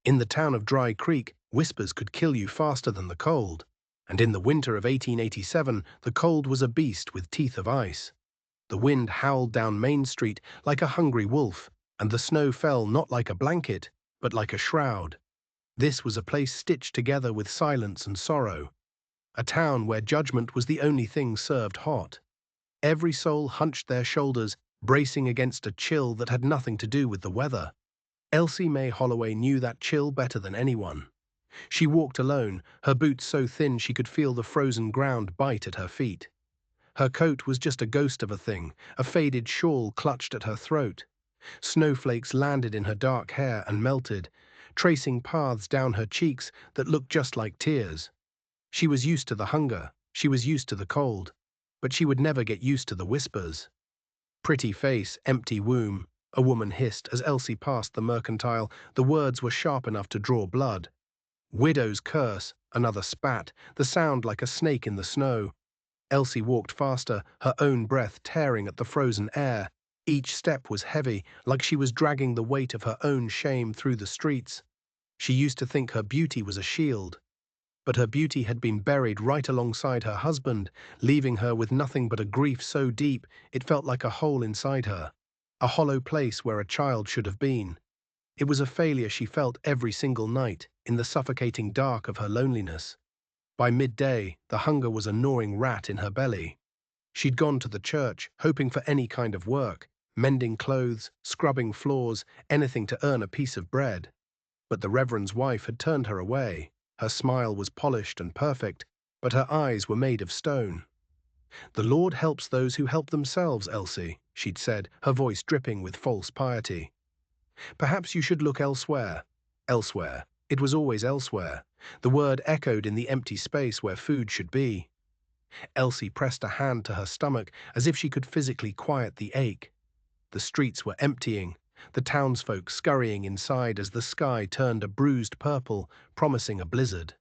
In the town of Dry Creek, whispers could kill you faster than the cold. And in the winter of 1887, the cold was a beast with teeth of ice. The wind howled down Main Street like a hungry wolf, and the snow fell not like a blanket, but like a shroud. This was a place stitched together with silence and sorrow, a town where judgment was the only thing served hot. Every soul hunched their shoulders, bracing against a chill that had nothing to do with the weather. Elsie May Holloway knew that chill better than anyone. She walked alone, her boots so thin she could feel the frozen ground bite at her feet. Her coat was just a ghost of a thing, a faded shawl clutched at her throat. Snowflakes landed in her dark hair and melted, tracing paths down her cheeks that looked just like tears. She was used to the hunger, she was used to the cold, but she would never get used to the whispers. Pretty face, empty womb, a woman hissed as Elsie passed the mercantile. The words were sharp enough to draw blood. Widow's curse, another spat, the sound like a snake in the snow. Elsie walked faster, her own breath tearing at the frozen air. Each step was heavy, like she was dragging the weight of her own shame through the streets. She used to think her beauty was a shield, but her beauty had been buried right alongside her husband, leaving her with nothing but a grief so deep it felt like a hole inside her, a hollow place where a child should have been. It was a failure she felt every single night, in the suffocating dark of her loneliness. By midday, the hunger was a gnawing rat in her belly. She'd gone to the church, hoping for any kind of work, mending clothes, scrubbing floors, anything to earn a piece of bread. But the Reverend's wife had turned her away. Her smile was polished and perfect, but her eyes were made of stone. "The Lord helps those who help themselves, Elsie," she'd said, her voice dripping with false piety. "Perhaps you should look elsewhere." Elsewhere. It was always elsewhere. The word echoed in the empty space where food should be. Elsie pressed a hand to her stomach as if she could physically quiet the ache. The streets were emptying, the townsfolk scurrying inside as the sky turned a bruised purple, promising a blizzard.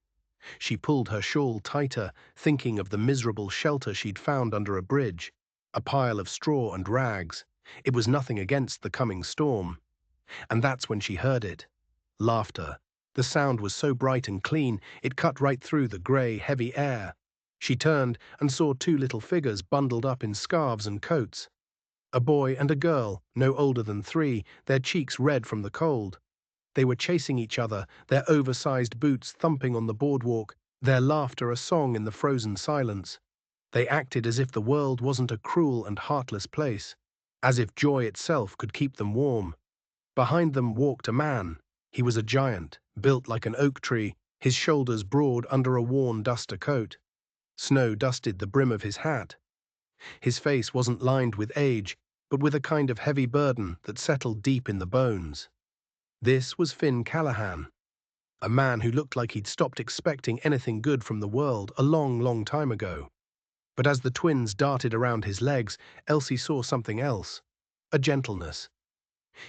She pulled her shawl tighter, thinking of the miserable shelter she'd found under a bridge, a pile of straw and rags. It was nothing against the coming storm. And that's when she heard it. Laughter. The sound was so bright and clean, it cut right through the grey, heavy air. She turned and saw two little figures bundled up in scarves and coats. A boy and a girl, no older than 3, their cheeks red from the cold. They were chasing each other, their oversized boots thumping on the boardwalk, their laughter a song in the frozen silence. They acted as if the world wasn't a cruel and heartless place, as if joy itself could keep them warm. Behind them walked a man. He was a giant, built like an oak tree, his shoulders broad under a worn duster coat. Snow dusted the brim of his hat. His face wasn't lined with age, but with a kind of heavy burden that settled deep in the bones. This was Finn Callahan, a man who looked like he'd stopped expecting anything good from the world a long, long time ago. But as the twins darted around his legs, Elsie saw something else, a gentleness.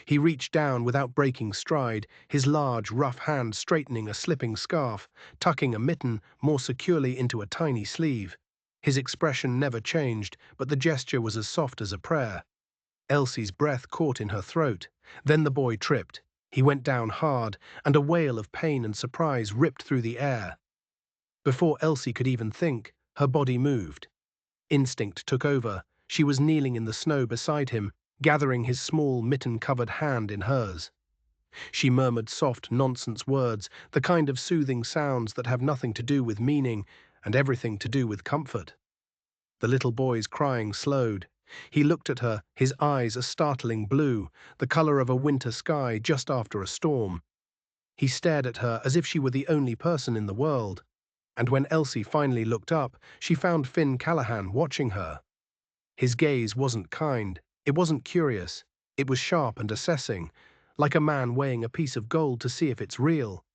He reached down without breaking stride, his large, rough hand straightening a slipping scarf, tucking a mitten more securely into a tiny sleeve. His expression never changed, but the gesture was as soft as a prayer. Elsie's breath caught in her throat. Then the boy tripped. He went down hard, and a wail of pain and surprise ripped through the air. Before Elsie could even think, her body moved. Instinct took over. She was kneeling in the snow beside him, gathering his small, mitten-covered hand in hers. She murmured soft, nonsense words, the kind of soothing sounds that have nothing to do with meaning and everything to do with comfort. The little boy's crying slowed. He looked at her, his eyes a startling blue, the color of a winter sky just after a storm. He stared at her as if she were the only person in the world. And when Elsie finally looked up, she found Finn Callahan watching her. His gaze wasn't kind. It wasn't curious. It was sharp and assessing, like a man weighing a piece of gold to see if it's real.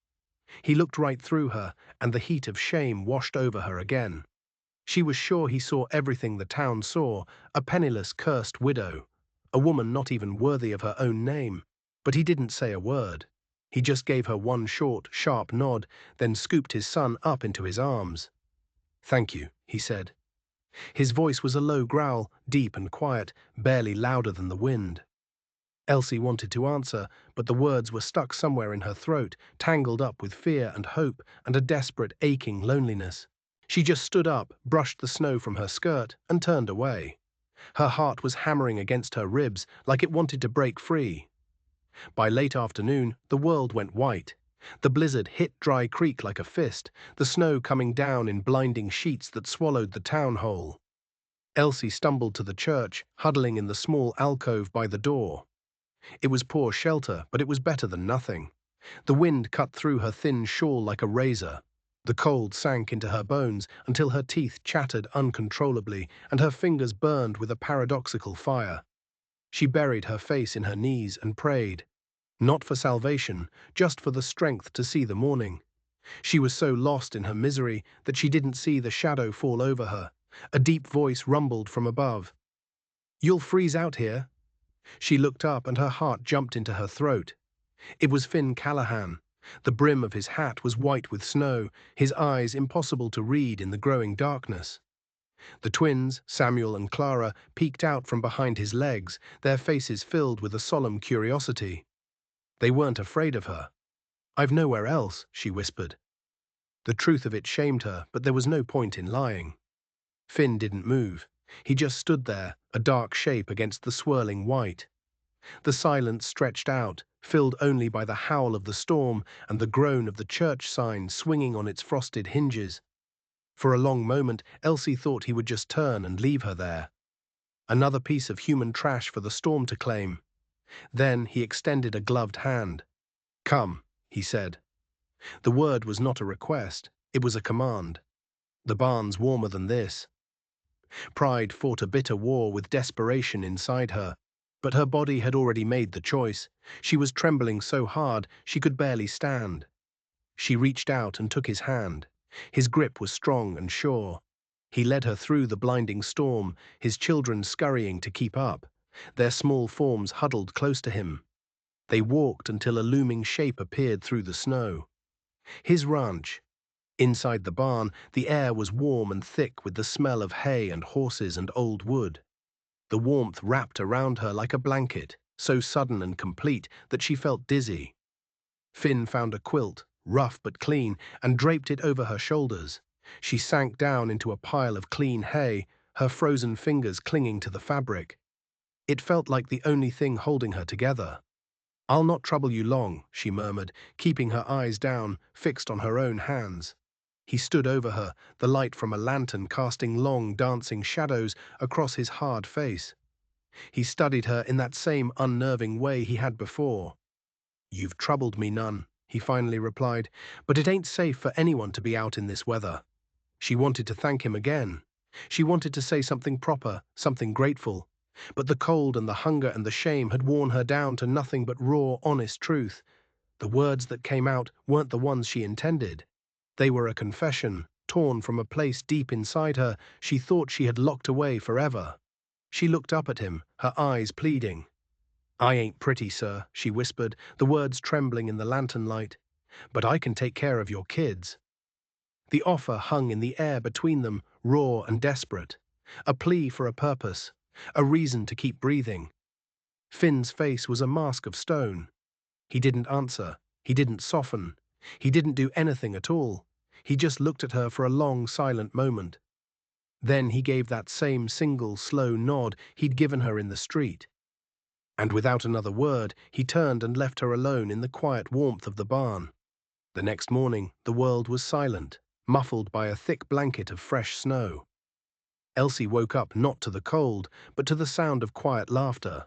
He looked right through her, and the heat of shame washed over her again. She was sure he saw everything the town saw, a penniless, cursed widow, a woman not even worthy of her own name. But he didn't say a word. He just gave her one short, sharp nod, then scooped his son up into his arms. "Thank you," he said. His voice was a low growl, deep and quiet, barely louder than the wind. Elsie wanted to answer, but the words were stuck somewhere in her throat, tangled up with fear and hope and a desperate, aching loneliness. She just stood up, brushed the snow from her skirt, and turned away. Her heart was hammering against her ribs like it wanted to break free. By late afternoon, the world went white. The blizzard hit Dry Creek like a fist, the snow coming down in blinding sheets that swallowed the town whole. Elsie stumbled to the church, huddling in the small alcove by the door. It was poor shelter, but it was better than nothing. The wind cut through her thin shawl like a razor. The cold sank into her bones until her teeth chattered uncontrollably and her fingers burned with a paradoxical fire. She buried her face in her knees and prayed, not for salvation, just for the strength to see the morning. She was so lost in her misery that she didn't see the shadow fall over her. A deep voice rumbled from above. "You'll freeze out here." She looked up and her heart jumped into her throat. It was Finn Callahan. The brim of his hat was white with snow, his eyes impossible to read in the growing darkness. The twins, Samuel and Clara, peeked out from behind his legs, their faces filled with a solemn curiosity. They weren't afraid of her. "I've nowhere else," she whispered. The truth of it shamed her, but there was no point in lying. Finn didn't move. He just stood there, a dark shape against the swirling white. The silence stretched out, filled only by the howl of the storm and the groan of the church sign swinging on its frosted hinges. For a long moment, Elsie thought he would just turn and leave her there. Another piece of human trash for the storm to claim. Then he extended a gloved hand. "Come," he said. The word was not a request, it was a command. "The barn's warmer than this." Pride fought a bitter war with desperation inside her, but her body had already made the choice. She was trembling so hard she could barely stand. She reached out and took his hand. His grip was strong and sure. He led her through the blinding storm, his children scurrying to keep up, their small forms huddled close to him. They walked until a looming shape appeared through the snow. His ranch. Inside the barn, the air was warm and thick with the smell of hay and horses and old wood. The warmth wrapped around her like a blanket, so sudden and complete that she felt dizzy. Finn found a quilt, rough but clean, and draped it over her shoulders. She sank down into a pile of clean hay, her frozen fingers clinging to the fabric. It felt like the only thing holding her together. "I'll not trouble you long," she murmured, keeping her eyes down, fixed on her own hands. He stood over her, the light from a lantern casting long, dancing shadows across his hard face. He studied her in that same unnerving way he had before. "You've troubled me none," he finally replied, "but it ain't safe for anyone to be out in this weather." She wanted to thank him again. She wanted to say something proper, something grateful. But the cold and the hunger and the shame had worn her down to nothing but raw, honest truth. The words that came out weren't the ones she intended. They were a confession, torn from a place deep inside her she thought she had locked away forever. She looked up at him, her eyes pleading. "I ain't pretty, sir," she whispered, the words trembling in the lantern light, "but I can take care of your kids." The offer hung in the air between them, raw and desperate. A plea for a purpose, a reason to keep breathing. Finn's face was a mask of stone. He didn't answer, he didn't soften, he didn't do anything at all. He just looked at her for a long, silent moment. Then he gave that same single, slow nod he'd given her in the street. And without another word, he turned and left her alone in the quiet warmth of the barn. The next morning, the world was silent, muffled by a thick blanket of fresh snow. Elsie woke up not to the cold, but to the sound of quiet laughter.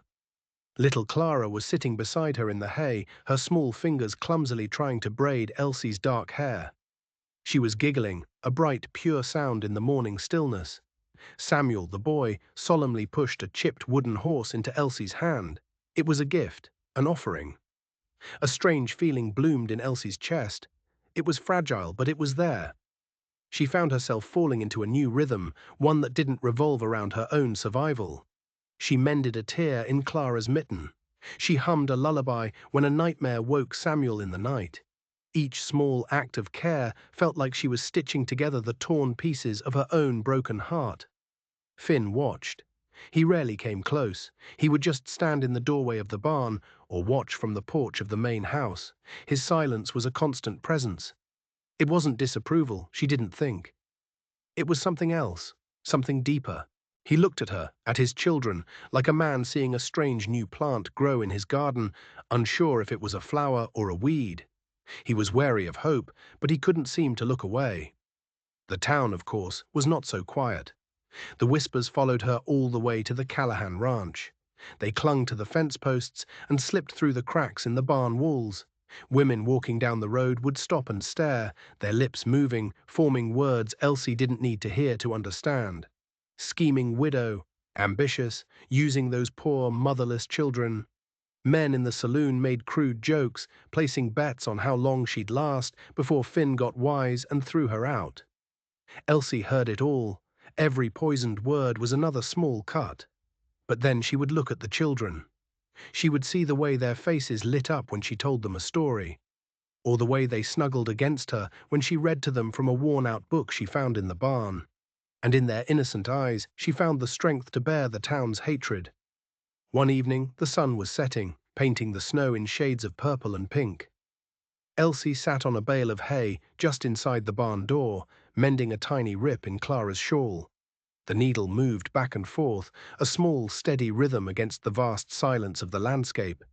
Little Clara was sitting beside her in the hay, her small fingers clumsily trying to braid Elsie's dark hair. She was giggling, a bright, pure sound in the morning stillness. Samuel, the boy, solemnly pushed a chipped wooden horse into Elsie's hand. It was a gift, an offering. A strange feeling bloomed in Elsie's chest. It was fragile, but it was there. She found herself falling into a new rhythm, one that didn't revolve around her own survival. She mended a tear in Clara's mitten. She hummed a lullaby when a nightmare woke Samuel in the night. Each small act of care felt like she was stitching together the torn pieces of her own broken heart. Finn watched. He rarely came close. He would just stand in the doorway of the barn or watch from the porch of the main house. His silence was a constant presence. It wasn't disapproval, she didn't think. It was something else, something deeper. He looked at her, at his children, like a man seeing a strange new plant grow in his garden, unsure if it was a flower or a weed. He was wary of Hope, but he couldn't seem to look away. The town, of course, was not so quiet. The whispers followed her all the way to the Callahan ranch. They clung to the fence posts and slipped through the cracks in the barn walls. Women walking down the road would stop and stare, their lips moving, forming words Elsie didn't need to hear to understand. Scheming widow, ambitious, using those poor motherless children. Men in the saloon made crude jokes, placing bets on how long she'd last before Finn got wise and threw her out. Elsie heard it all. Every poisoned word was another small cut. But then she would look at the children. She would see the way their faces lit up when she told them a story, or the way they snuggled against her when she read to them from a worn-out book she found in the barn. And in their innocent eyes she found the strength to bear the town's hatred. One evening the sun was setting, painting the snow in shades of purple and pink. Elsie sat on a bale of hay just inside the barn door, mending a tiny rip in Clara's shawl. The needle moved back and forth, a small, steady rhythm against the vast silence of the landscape.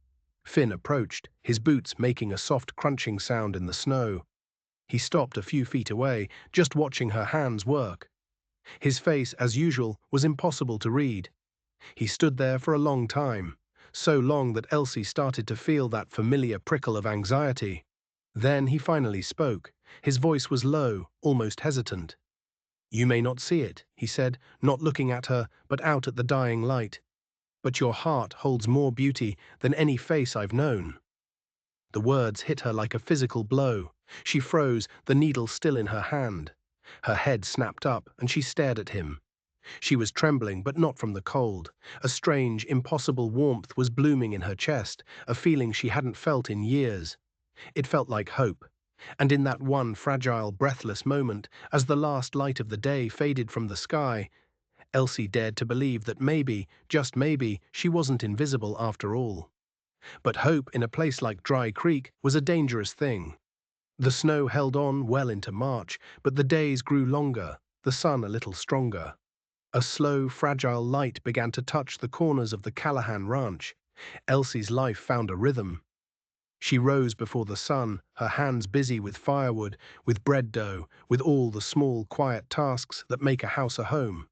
Finn approached, his boots making a soft crunching sound in the snow. He stopped a few feet away, just watching her hands work. His face, as usual, was impossible to read. He stood there for a long time, so long that Elsie started to feel that familiar prickle of anxiety. Then he finally spoke. His voice was low, almost hesitant. "You may not see it," he said, not looking at her, but out at the dying light. "But your heart holds more beauty than any face I've known." The words hit her like a physical blow. She froze, the needle still in her hand. Her head snapped up, and she stared at him. She was trembling, but not from the cold. A strange, impossible warmth was blooming in her chest, a feeling she hadn't felt in years. It felt like hope. And in that one fragile, breathless moment, as the last light of the day faded from the sky, Elsie dared to believe that maybe, just maybe, she wasn't invisible after all. But hope in a place like Dry Creek was a dangerous thing. The snow held on well into March, but the days grew longer, the sun a little stronger. A slow, fragile light began to touch the corners of the Callahan ranch. Elsie's life found a rhythm. She rose before the sun, her hands busy with firewood, with bread dough, with all the small, quiet tasks that make a house a home.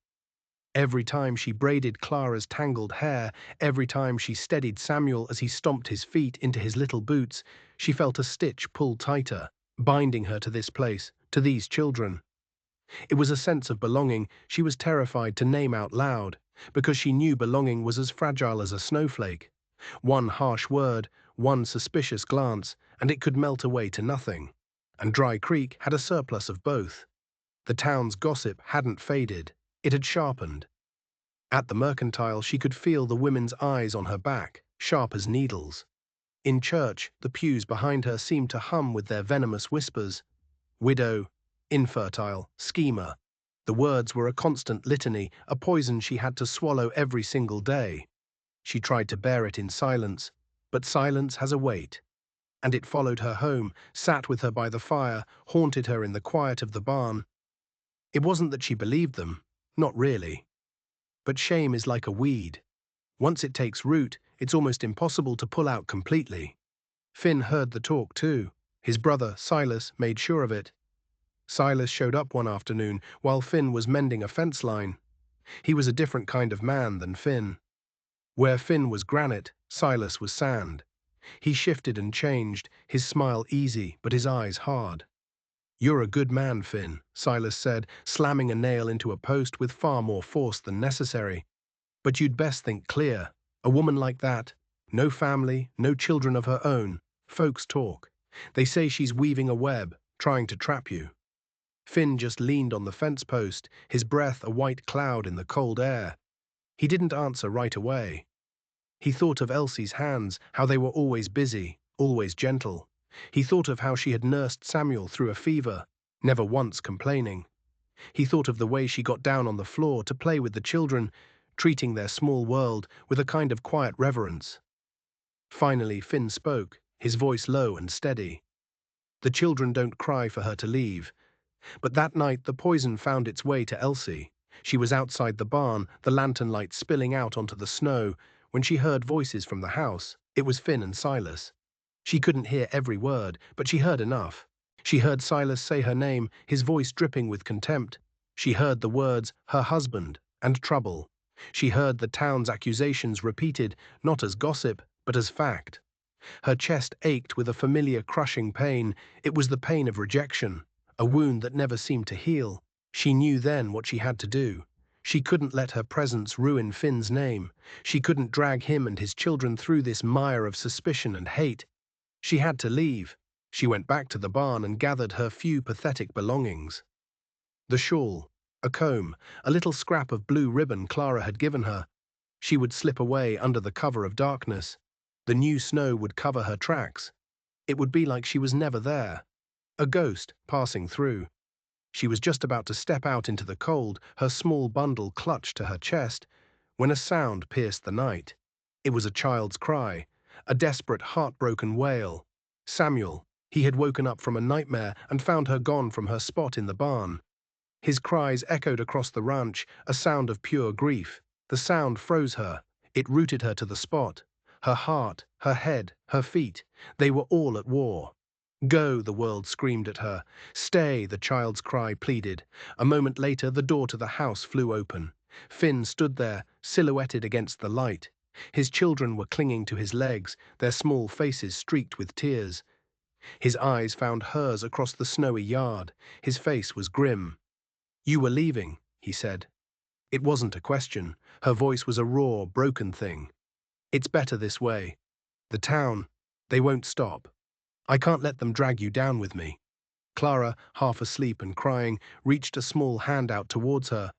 Every time she braided Clara's tangled hair, every time she steadied Samuel as he stomped his feet into his little boots, she felt a stitch pull tighter, binding her to this place, to these children. It was a sense of belonging she was terrified to name out loud, because she knew belonging was as fragile as a snowflake. One harsh word, one suspicious glance, and it could melt away to nothing. And Dry Creek had a surplus of both. The town's gossip hadn't faded, it had sharpened. At the mercantile she could feel the women's eyes on her back, sharp as needles. In church, the pews behind her seemed to hum with their venomous whispers. Widow, infertile, schemer. The words were a constant litany, a poison she had to swallow every single day. She tried to bear it in silence, but silence has a weight. And it followed her home, sat with her by the fire, haunted her in the quiet of the barn. It wasn't that she believed them, not really. But shame is like a weed. Once it takes root, it's almost impossible to pull out completely. Finn heard the talk too. His brother, Silas, made sure of it. Silas showed up one afternoon while Finn was mending a fence line. He was a different kind of man than Finn. Where Finn was granite, Silas was sand. He shifted and changed, his smile easy, but his eyes hard. "You're a good man, Finn," Silas said, slamming a nail into a post with far more force than necessary. "But you'd best think clear. A woman like that, no family, no children of her own. Folks talk. They say she's weaving a web, trying to trap you." Finn just leaned on the fence post, his breath a white cloud in the cold air. He didn't answer right away. He thought of Elsie's hands, how they were always busy, always gentle. He thought of how she had nursed Samuel through a fever, never once complaining. He thought of the way she got down on the floor to play with the children, treating their small world with a kind of quiet reverence. Finally, Finn spoke, his voice low and steady. The children don't cry for her to leave. But that night the poison found its way to Elsie. She was outside the barn, the lantern light spilling out onto the snow, when she heard voices from the house. It was Finn and Silas. She couldn't hear every word, but she heard enough. She heard Silas say her name, his voice dripping with contempt. She heard the words, her husband, and trouble. She heard the town's accusations repeated, not as gossip, but as fact. Her chest ached with a familiar crushing pain. It was the pain of rejection, a wound that never seemed to heal. She knew then what she had to do. She couldn't let her presence ruin Finn's name. She couldn't drag him and his children through this mire of suspicion and hate. She had to leave. She went back to the barn and gathered her few pathetic belongings. The shawl, a comb, a little scrap of blue ribbon Clara had given her. She would slip away under the cover of darkness. The new snow would cover her tracks. It would be like she was never there, a ghost passing through. She was just about to step out into the cold, her small bundle clutched to her chest, when a sound pierced the night. It was a child's cry, a desperate, heartbroken wail. Samuel, he had woken up from a nightmare and found her gone from her spot in the barn. His cries echoed across the ranch, a sound of pure grief. The sound froze her. It rooted her to the spot. Her heart, her head, her feet, they were all at war. Go, the world screamed at her. Stay, the child's cry pleaded. A moment later, the door to the house flew open. Finn stood there, silhouetted against the light. His children were clinging to his legs, their small faces streaked with tears. His eyes found hers across the snowy yard. His face was grim. "You were leaving," he said. It wasn't a question. Her voice was a raw, broken thing. "It's better this way. The town, they won't stop. I can't let them drag you down with me." Clara, half asleep and crying, reached a small hand out towards her.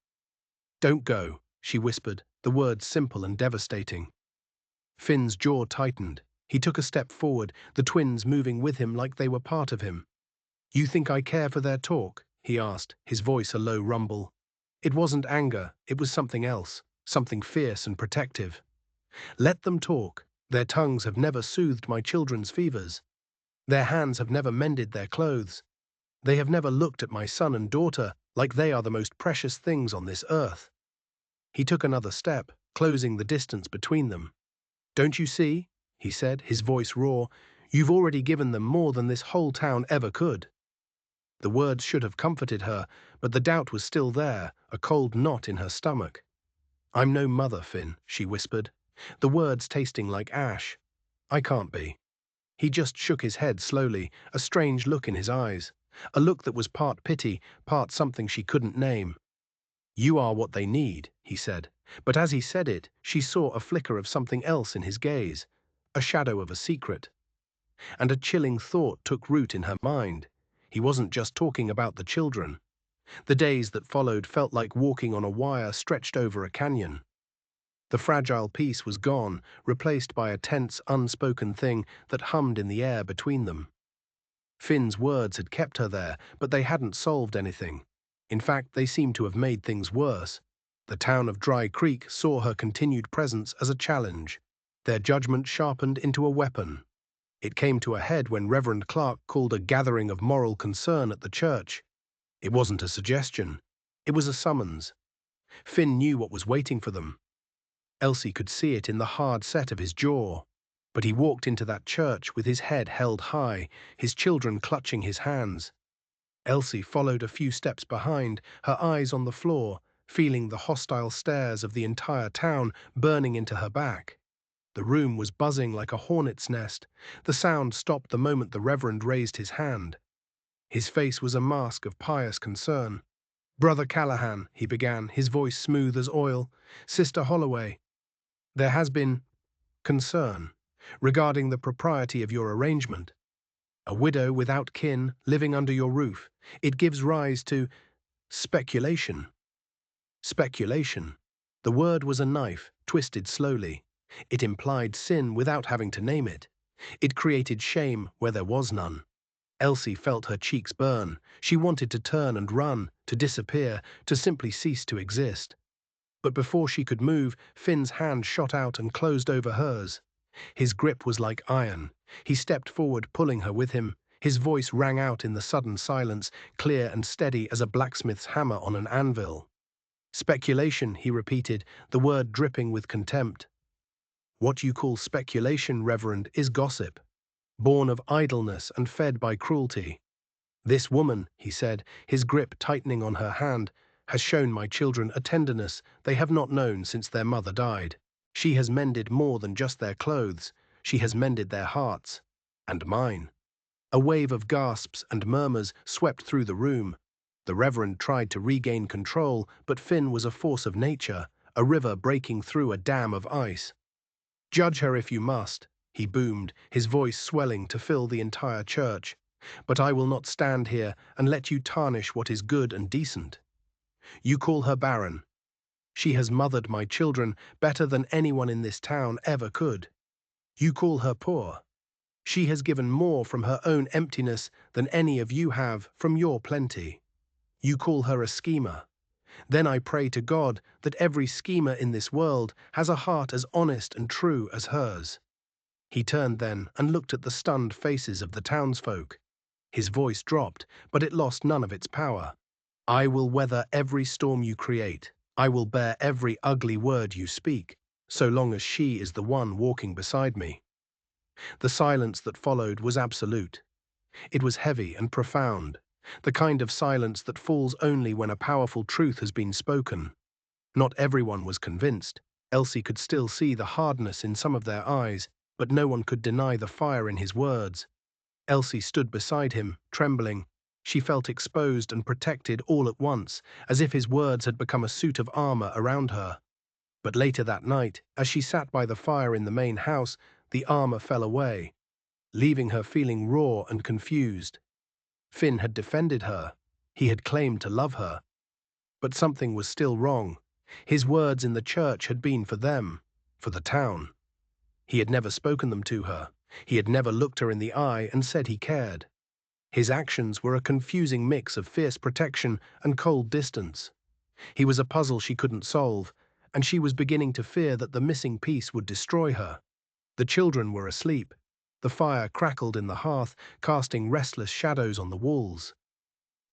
"Don't go," she whispered, the words simple and devastating. Finn's jaw tightened. He took a step forward, the twins moving with him like they were part of him. "You think I care for their talk?" he asked, his voice a low rumble. It wasn't anger, it was something else, something fierce and protective. "Let them talk. Their tongues have never soothed my children's fevers. Their hands have never mended their clothes. They have never looked at my son and daughter like they are the most precious things on this earth." He took another step, closing the distance between them. "Don't you see?" he said, his voice raw. "You've already given them more than this whole town ever could." The words should have comforted her, but the doubt was still there, a cold knot in her stomach. "I'm no mother, Finn," she whispered, the words tasting like ash. "I can't be." He just shook his head slowly, a strange look in his eyes, a look that was part pity, part something she couldn't name. "You are what they need," he said, but as he said it, she saw a flicker of something else in his gaze, a shadow of a secret. And a chilling thought took root in her mind. He wasn't just talking about the children. The days that followed felt like walking on a wire stretched over a canyon. The fragile peace was gone, replaced by a tense, unspoken thing that hummed in the air between them. Finn's words had kept her there, but they hadn't solved anything. In fact, they seemed to have made things worse. The town of Dry Creek saw her continued presence as a challenge. Their judgment sharpened into a weapon. It came to a head when Reverend Clark called a gathering of moral concern at the church. It wasn't a suggestion. It was a summons. Finn knew what was waiting for them. Elsie could see it in the hard set of his jaw. But he walked into that church with his head held high, his children clutching his hands. Elsie followed a few steps behind, her eyes on the floor, feeling the hostile stares of the entire town burning into her back. The room was buzzing like a hornet's nest. The sound stopped the moment the Reverend raised his hand. His face was a mask of pious concern. "Brother Callahan," he began, his voice smooth as oil. "Sister Holloway, there has been concern regarding the propriety of your arrangement. A widow without kin living under your roof. It gives rise to speculation." Speculation. The word was a knife, twisted slowly. It implied sin without having to name it. It created shame where there was none. Elsie felt her cheeks burn. She wanted to turn and run, to disappear, to simply cease to exist. But before she could move, Finn's hand shot out and closed over hers. His grip was like iron. He stepped forward, pulling her with him. His voice rang out in the sudden silence, clear and steady as a blacksmith's hammer on an anvil. Speculation, he repeated, the word dripping with contempt. What you call speculation, Reverend, is gossip, born of idleness and fed by cruelty. This woman, he said, his grip tightening on her hand, has shown my children a tenderness they have not known since their mother died. She has mended more than just their clothes. She has mended their hearts. And mine. A wave of gasps and murmurs swept through the room. The Reverend tried to regain control, but Finn was a force of nature, a river breaking through a dam of ice. Judge her if you must, he boomed, his voice swelling to fill the entire church. But I will not stand here and let you tarnish what is good and decent. You call her barren. She has mothered my children better than anyone in this town ever could. You call her poor. She has given more from her own emptiness than any of you have from your plenty. You call her a schemer. Then I pray to God that every schemer in this world has a heart as honest and true as hers. He turned then and looked at the stunned faces of the townsfolk. His voice dropped, but it lost none of its power. I will weather every storm you create. I will bear every ugly word you speak, so long as she is the one walking beside me. The silence that followed was absolute. It was heavy and profound, the kind of silence that falls only when a powerful truth has been spoken. Not everyone was convinced. Elsie could still see the hardness in some of their eyes, but no one could deny the fire in his words. Elsie stood beside him, trembling. She felt exposed and protected all at once, as if his words had become a suit of armor around her. But later that night, as she sat by the fire in the main house, the armor fell away, leaving her feeling raw and confused. Finn had defended her. He had claimed to love her. But something was still wrong. His words in the church had been for them, for the town. He had never spoken them to her. He had never looked her in the eye and said he cared. His actions were a confusing mix of fierce protection and cold distance. He was a puzzle she couldn't solve, and she was beginning to fear that the missing piece would destroy her. The children were asleep. The fire crackled in the hearth, casting restless shadows on the walls.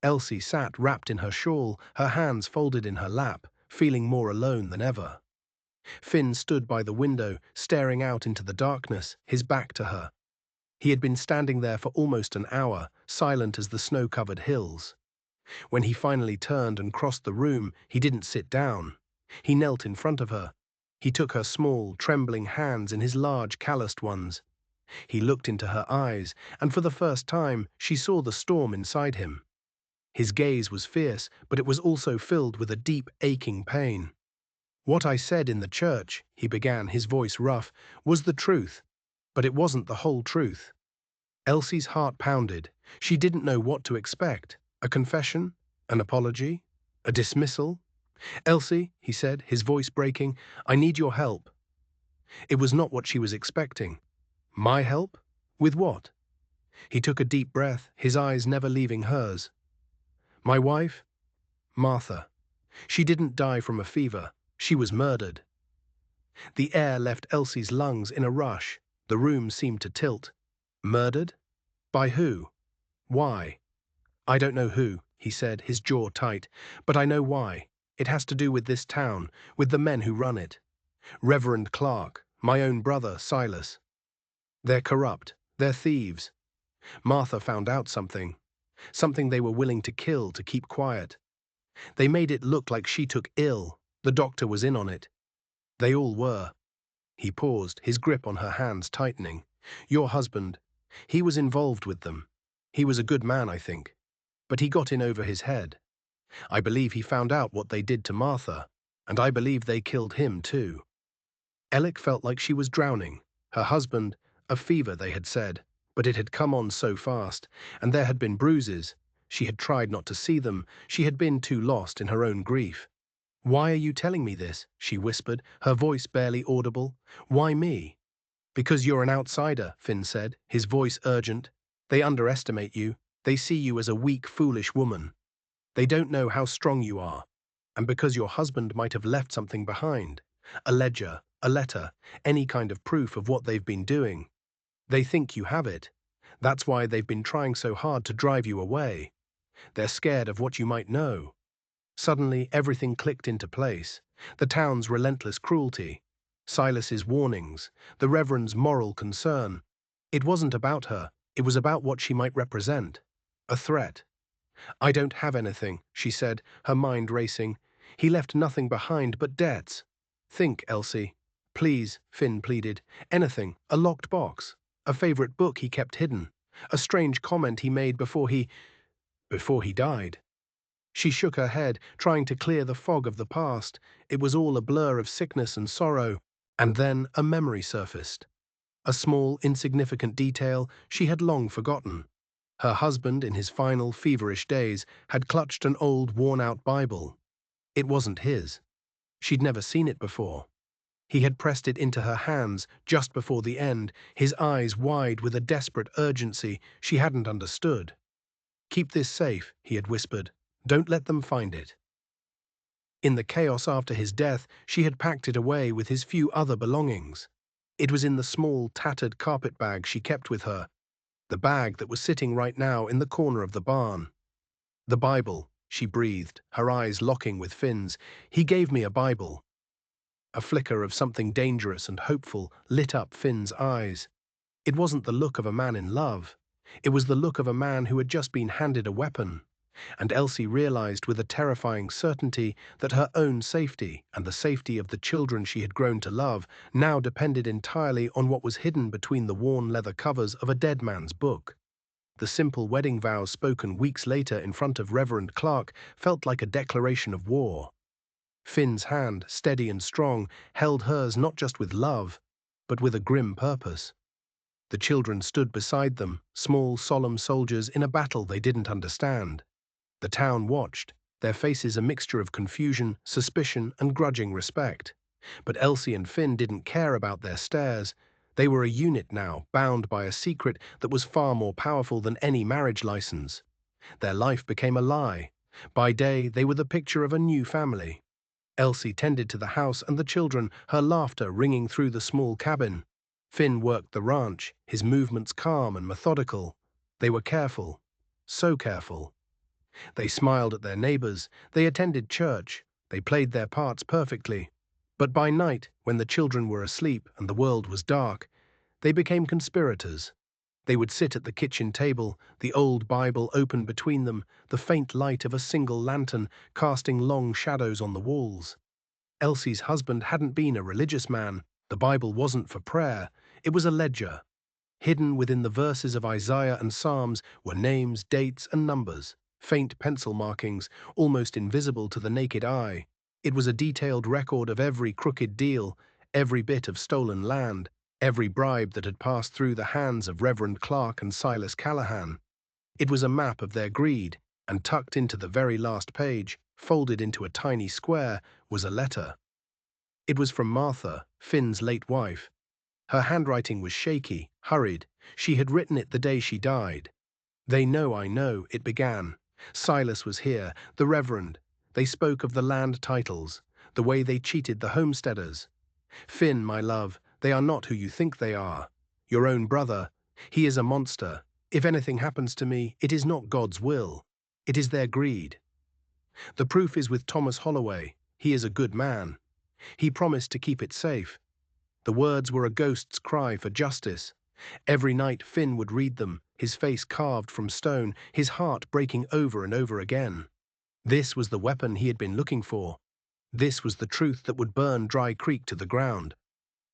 Elsie sat wrapped in her shawl, her hands folded in her lap, feeling more alone than ever. Finn stood by the window, staring out into the darkness, his back to her. He had been standing there for almost an hour, silent as the snow-covered hills. When he finally turned and crossed the room, he didn't sit down. He knelt in front of her. He took her small, trembling hands in his large, calloused ones. He looked into her eyes, and for the first time, she saw the storm inside him. His gaze was fierce, but it was also filled with a deep, aching pain. What I said in the church, he began, his voice rough, was the truth, but it wasn't the whole truth. Elsie's heart pounded. She didn't know what to expect. A confession? An apology? A dismissal? Elsie, he said, his voice breaking, I need your help. It was not what she was expecting. My help? With what? He took a deep breath, his eyes never leaving hers. My wife? Martha. She didn't die from a fever. She was murdered. The air left Elsie's lungs in a rush. The room seemed to tilt. Murdered? By who? Why? I don't know who, he said, his jaw tight, but I know why. It has to do with this town, with the men who run it. Reverend Clark, my own brother, Silas. They're corrupt. They're thieves. Martha found out something. Something they were willing to kill to keep quiet. They made it look like she took ill. The doctor was in on it. They all were. He paused, his grip on her hands tightening. Your husband, he was involved with them. He was a good man, I think. But he got in over his head. I believe he found out what they did to Martha, and I believe they killed him too. Alec felt like she was drowning. Her husband, a fever, they had said, but it had come on so fast, and there had been bruises. She had tried not to see them. She had been too lost in her own grief. Why are you telling me this? She whispered, her voice barely audible. Why me? Because you're an outsider, Finn said, his voice urgent. They underestimate you. They see you as a weak, foolish woman. They don't know how strong you are. And because your husband might have left something behind, a ledger, a letter, any kind of proof of what they've been doing. They think you have it. That's why they've been trying so hard to drive you away. They're scared of what you might know. Suddenly, everything clicked into place. The town's relentless cruelty, Silas's warnings, the Reverend's moral concern. It wasn't about her, it was about what she might represent. A threat. "I don't have anything," she said, her mind racing. "He left nothing behind but debts." "Think, Elsie." "Please," Finn pleaded. "Anything, a locked box, a favorite book he kept hidden, a strange comment he made before he died." She shook her head, trying to clear the fog of the past. It was all a blur of sickness and sorrow. And then a memory surfaced. A small, insignificant detail she had long forgotten. Her husband, in his final, feverish days, had clutched an old, worn-out Bible. It wasn't his. She'd never seen it before. He had pressed it into her hands just before the end, his eyes wide with a desperate urgency she hadn't understood. "Keep this safe," he had whispered. "Don't let them find it." In the chaos after his death, she had packed it away with his few other belongings. It was in the small, tattered carpet bag she kept with her, the bag that was sitting right now in the corner of the barn. "The Bible," she breathed, her eyes locking with Finn's. "He gave me a Bible." A flicker of something dangerous and hopeful lit up Finn's eyes. It wasn't the look of a man in love. It was the look of a man who had just been handed a weapon. And Elsie realized with a terrifying certainty that her own safety and the safety of the children she had grown to love now depended entirely on what was hidden between the worn leather covers of a dead man's book. The simple wedding vows spoken weeks later in front of Reverend Clark felt like a declaration of war. Finn's hand, steady and strong, held hers not just with love, but with a grim purpose. The children stood beside them, small, solemn soldiers in a battle they didn't understand. The town watched, their faces a mixture of confusion, suspicion, and grudging respect. But Elsie and Finn didn't care about their stares. They were a unit now, bound by a secret that was far more powerful than any marriage license. Their life became a lie. By day, they were the picture of a new family. Elsie tended to the house and the children, her laughter ringing through the small cabin. Finn worked the ranch, his movements calm and methodical. They were careful, so careful. They smiled at their neighbors, they attended church, they played their parts perfectly. But by night, when the children were asleep and the world was dark, they became conspirators. They would sit at the kitchen table, the old Bible open between them, the faint light of a single lantern casting long shadows on the walls. Elsie's husband hadn't been a religious man. The Bible wasn't for prayer, it was a ledger. Hidden within the verses of Isaiah and Psalms were names, dates, and numbers, faint pencil markings, almost invisible to the naked eye. It was a detailed record of every crooked deal, every bit of stolen land, every bribe that had passed through the hands of Reverend Clark and Silas Callahan. It was a map of their greed, and tucked into the very last page, folded into a tiny square, was a letter. It was from Martha, Finn's late wife. Her handwriting was shaky, hurried. She had written it the day she died. "They know I know," it began. "Silas was here, the Reverend. They spoke of the land titles, the way they cheated the homesteaders. Finn, my love, they are not who you think they are. Your own brother, he is a monster. If anything happens to me, it is not God's will. It is their greed. The proof is with Thomas Holloway. He is a good man. He promised to keep it safe." The words were a ghost's cry for justice. Every night Finn would read them, his face carved from stone, his heart breaking over and over again. This was the weapon he had been looking for. This was the truth that would burn Dry Creek to the ground.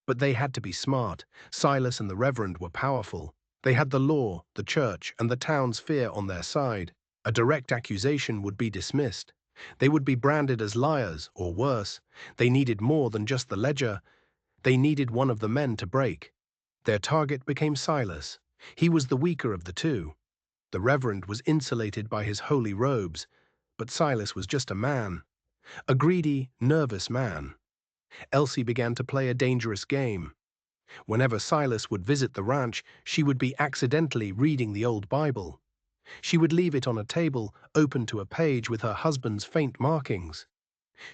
But they had to be smart. Silas and the Reverend were powerful. They had the law, the church, and the town's fear on their side. A direct accusation would be dismissed. They would be branded as liars, or worse. They needed more than just the ledger. They needed one of the men to break. Their target became Silas. He was the weaker of the two. The Reverend was insulated by his holy robes, but Silas was just a man. A greedy, nervous man. Elsie began to play a dangerous game. Whenever Silas would visit the ranch, she would be accidentally reading the old Bible. She would leave it on a table, open to a page with her husband's faint markings.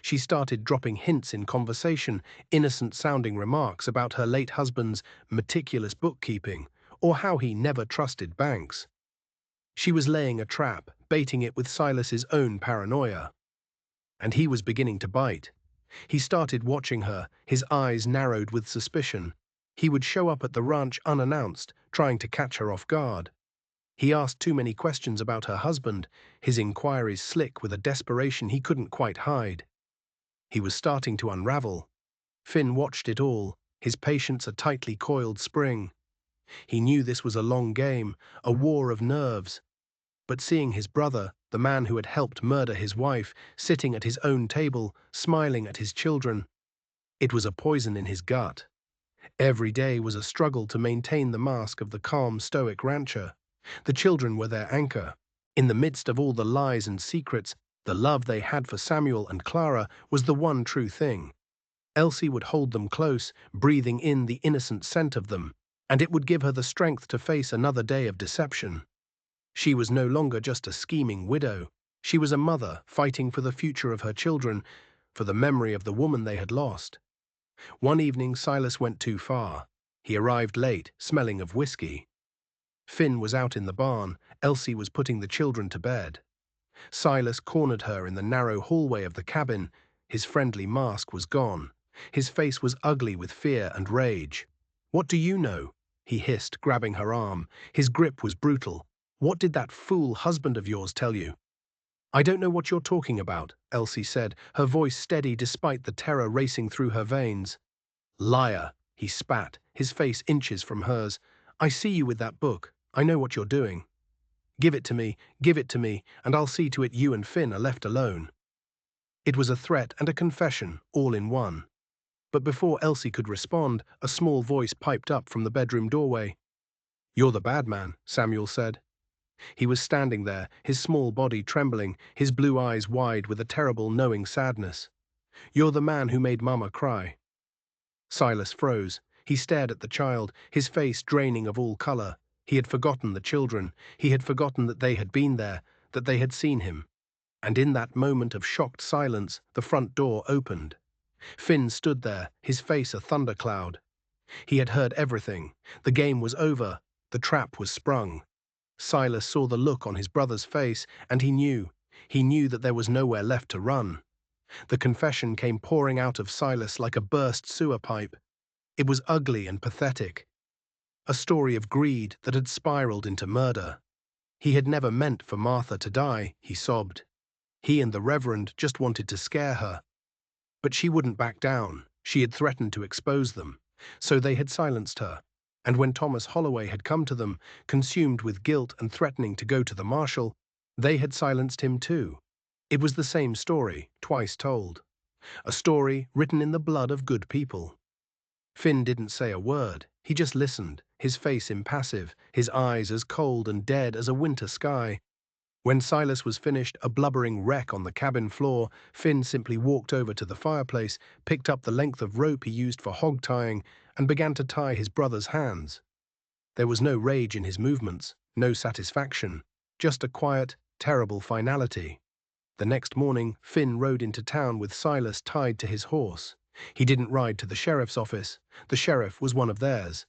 She started dropping hints in conversation, innocent-sounding remarks about her late husband's meticulous bookkeeping, or how he never trusted banks. She was laying a trap, baiting it with Silas's own paranoia. And he was beginning to bite. He started watching her, his eyes narrowed with suspicion. He would show up at the ranch unannounced, trying to catch her off guard. He asked too many questions about her husband, his inquiries slick with a desperation he couldn't quite hide. He was starting to unravel. Finn watched it all, his patience a tightly coiled spring. He knew this was a long game, a war of nerves. But seeing his brother, the man who had helped murder his wife, sitting at his own table, smiling at his children, it was a poison in his gut. Every day was a struggle to maintain the mask of the calm, stoic rancher. The children were their anchor. In the midst of all the lies and secrets, the love they had for Samuel and Clara was the one true thing. Elsie would hold them close, breathing in the innocent scent of them, and it would give her the strength to face another day of deception. She was no longer just a scheming widow. She was a mother fighting for the future of her children, for the memory of the woman they had lost. One evening Silas went too far. He arrived late, smelling of whiskey. Finn was out in the barn. Elsie was putting the children to bed. Silas cornered her in the narrow hallway of the cabin. His friendly mask was gone. His face was ugly with fear and rage. "What do you know?" he hissed, grabbing her arm. His grip was brutal. "What did that fool husband of yours tell you?" "I don't know what you're talking about," Elsie said, her voice steady despite the terror racing through her veins. "Liar," he spat, his face inches from hers. "I see you with that book. I know what you're doing. Give it to me, and I'll see to it you and Finn are left alone." It was a threat and a confession, all in one. But before Elsie could respond, a small voice piped up from the bedroom doorway. "You're the bad man," Samuel said. He was standing there, his small body trembling, his blue eyes wide with a terrible, knowing sadness. "You're the man who made Mama cry." Silas froze. He stared at the child, his face draining of all color. He had forgotten the children. He had forgotten that they had been there, that they had seen him. And in that moment of shocked silence, the front door opened. Finn stood there, his face a thundercloud. He had heard everything. The game was over. The trap was sprung. Silas saw the look on his brother's face, and he knew. He knew that there was nowhere left to run. The confession came pouring out of Silas like a burst sewer pipe. It was ugly and pathetic. A story of greed that had spiraled into murder. He had never meant for Martha to die, he sobbed. He and the Reverend just wanted to scare her. But she wouldn't back down. She had threatened to expose them. So they had silenced her. And when Thomas Holloway had come to them, consumed with guilt and threatening to go to the marshal, they had silenced him too. It was the same story, twice told. A story written in the blood of good people. Finn didn't say a word. He just listened, his face impassive, his eyes as cold and dead as a winter sky. When Silas was finished, a blubbering wreck on the cabin floor, Finn simply walked over to the fireplace, picked up the length of rope he used for hog tying, and began to tie his brother's hands. There was no rage in his movements, no satisfaction, just a quiet, terrible finality. The next morning, Finn rode into town with Silas tied to his horse. He didn't ride to the sheriff's office. The sheriff was one of theirs.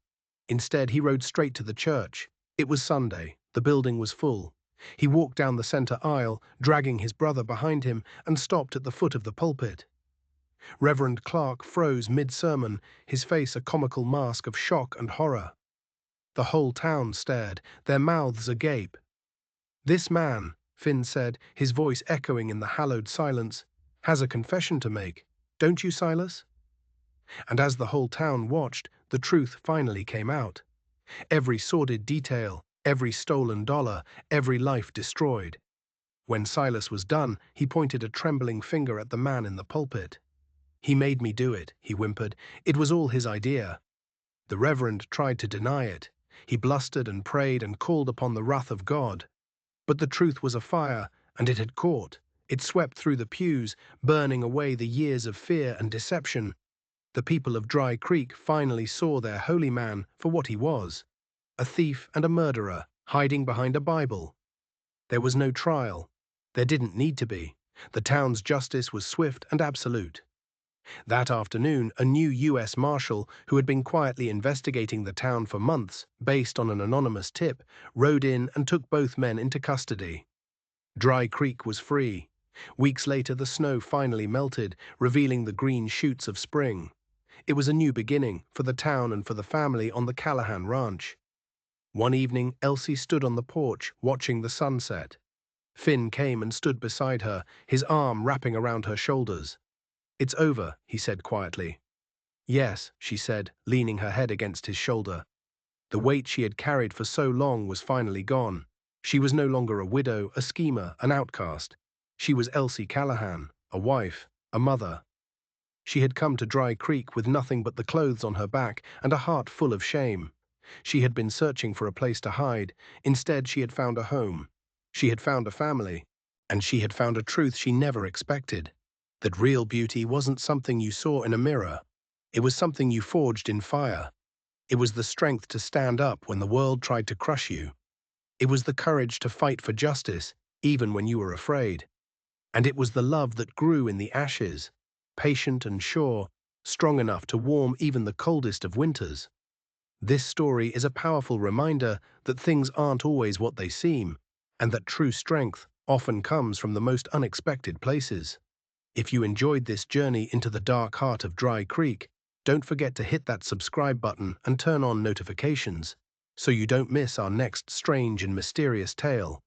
Instead, he rode straight to the church. It was Sunday. The building was full. He walked down the center aisle, dragging his brother behind him, and stopped at the foot of the pulpit. Reverend Clark froze mid-sermon, his face a comical mask of shock and horror. The whole town stared, their mouths agape. "This man," Finn said, his voice echoing in the hallowed silence, "has a confession to make. Don't you, Silas?" And as the whole town watched, the truth finally came out. Every sordid detail, every stolen dollar, every life destroyed. When Silas was done, he pointed a trembling finger at the man in the pulpit. "He made me do it," he whimpered. "It was all his idea." The Reverend tried to deny it. He blustered and prayed and called upon the wrath of God. But the truth was afire, and it had caught. It swept through the pews, burning away the years of fear and deception. The people of Dry Creek finally saw their holy man for what he was, a thief and a murderer, hiding behind a Bible. There was no trial. There didn't need to be. The town's justice was swift and absolute. That afternoon, a new U.S. Marshal, who had been quietly investigating the town for months, based on an anonymous tip, rode in and took both men into custody. Dry Creek was free. Weeks later, the snow finally melted, revealing the green shoots of spring. It was a new beginning for the town and for the family on the Callahan Ranch. One evening, Elsie stood on the porch, watching the sunset. Finn came and stood beside her, his arm wrapping around her shoulders. "It's over," he said quietly. "Yes," she said, leaning her head against his shoulder. The weight she had carried for so long was finally gone. She was no longer a widow, a schemer, an outcast. She was Elsie Callahan, a wife, a mother. She had come to Dry Creek with nothing but the clothes on her back and a heart full of shame. She had been searching for a place to hide. Instead, she had found a home. She had found a family. And she had found a truth she never expected. That real beauty wasn't something you saw in a mirror. It was something you forged in fire. It was the strength to stand up when the world tried to crush you. It was the courage to fight for justice, even when you were afraid. And it was the love that grew in the ashes, patient and sure, strong enough to warm even the coldest of winters. This story is a powerful reminder that things aren't always what they seem, and that true strength often comes from the most unexpected places. If you enjoyed this journey into the dark heart of Dry Creek, don't forget to hit that subscribe button and turn on notifications so you don't miss our next strange and mysterious tale.